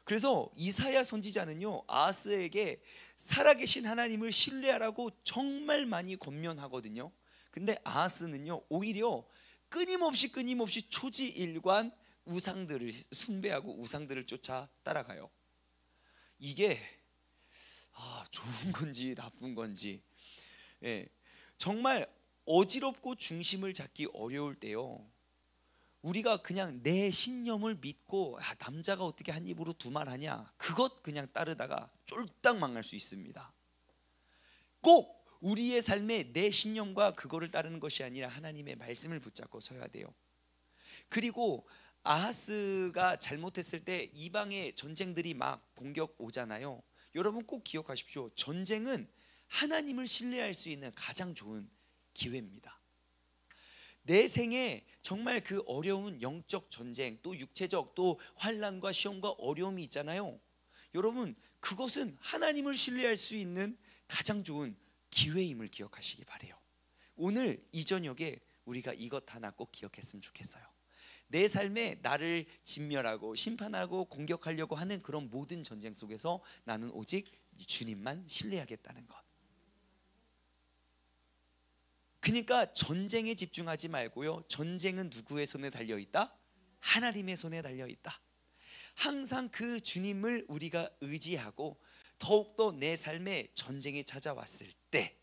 그래서 이사야 선지자는요, 아하스에게 살아계신 하나님을 신뢰하라고 정말 많이 권면하거든요. 근데 아하스는요, 오히려 끊임없이 초지일관 우상들을 숭배하고 우상들을 쫓아 따라가요. 이게 좋은 건지 나쁜 건지, 정말 어지럽고 중심을 잡기 어려울 때요, 우리가 그냥 내 신념을 믿고 남자가 어떻게 한 입으로 두 말 하냐, 그것 그냥 따르다가 쫄딱 망할 수 있습니다. 꼭 우리의 삶에 내 신념과 그거를 따르는 것이 아니라 하나님의 말씀을 붙잡고 서야 돼요. 그리고 아하스가 잘못했을 때 이방의 전쟁들이 막 공격 오잖아요. 여러분 꼭 기억하십시오. 전쟁은 하나님을 신뢰할 수 있는 가장 좋은 기회입니다. 내 생에 정말 그 어려운 영적 전쟁, 또 육체적, 또 환난과 시험과 어려움이 있잖아요. 여러분, 그것은 하나님을 신뢰할 수 있는 가장 좋은 기회임을 기억하시기 바래요. 오늘 이 저녁에 우리가 이것 하나 꼭 기억했으면 좋겠어요. 내 삶에 나를 진멸하고 심판하고 공격하려고 하는 그런 모든 전쟁 속에서 나는 오직 주님만 신뢰하겠다는 것. 그러니까 전쟁에 집중하지 말고요, 전쟁은 누구의 손에 달려있다? 하나님의 손에 달려있다. 항상 그 주님을 우리가 의지하고, 더욱더 내 삶에 전쟁이 찾아왔을 때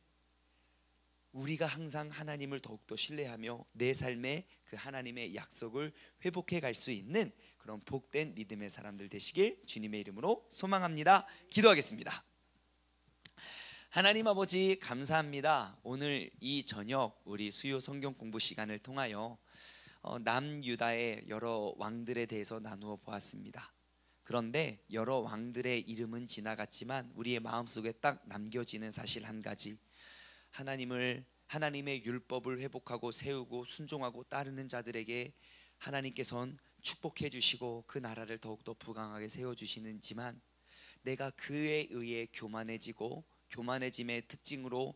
우리가 항상 하나님을 더욱더 신뢰하며 내 삶에 그 하나님의 약속을 회복해 갈 수 있는 그런 복된 믿음의 사람들 되시길 주님의 이름으로 소망합니다. 기도하겠습니다. 하나님 아버지 감사합니다. 오늘 이 저녁 우리 수요 성경 공부 시간을 통하여 남유다의 여러 왕들에 대해서 나누어 보았습니다. 그런데 여러 왕들의 이름은 지나갔지만 우리의 마음속에 딱 남겨지는 사실 한 가지, 하나님의 율법을 회복하고 세우고 순종하고 따르는 자들에게 하나님께서는 축복해 주시고 그 나라를 더욱더 부강하게 세워주시는지만, 내가 그에 의해 교만해짐의 특징으로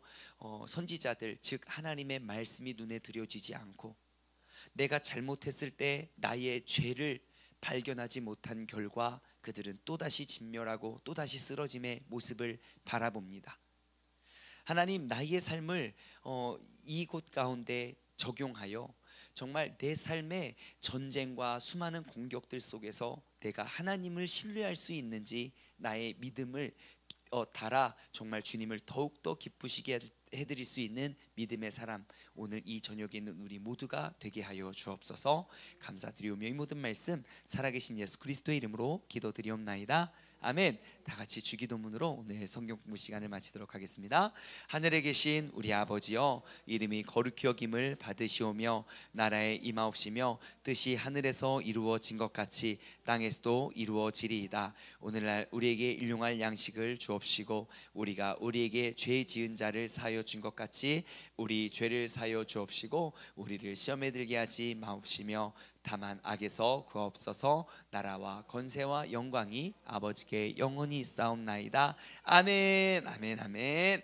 선지자들 즉 하나님의 말씀이 눈에 들여지지 않고, 내가 잘못했을 때 나의 죄를 발견하지 못한 결과 그들은 또다시 진멸하고 또다시 쓰러짐의 모습을 바라봅니다. 하나님, 나의 삶을 이곳 가운데 적용하여 정말 내 삶의 전쟁과 수많은 공격들 속에서 내가 하나님을 신뢰할 수 있는지 나의 믿음을 달아 정말 주님을 더욱더 기쁘시게 해드릴 수 있는 믿음의 사람, 오늘 이 저녁에 있는 우리 모두가 되게 하여 주옵소서. 감사드리오며 이 모든 말씀 살아계신 예수 그리스도의 이름으로 기도드리옵나이다. 아멘. 다 같이 주기도문으로 오늘 성경 공부 시간을 마치도록 하겠습니다. 하늘에 계신 우리 아버지여, 이름이 거룩히 여김을 받으시오며 나라에 임하옵시며 뜻이 하늘에서 이루어진 것 같이 땅에서도 이루어지리이다. 오늘날 우리에게 일용할 양식을 주옵시고 우리가 우리에게 죄 지은 자를 사하여 준 것 같이 우리 죄를 사하여 주옵시고 우리를 시험에 들게 하지 마옵시며 다만 악에서 구하옵소서. 나라와 권세와 영광이 아버지께 영원히 있사옵나이다. 아멘. 아멘. 아멘.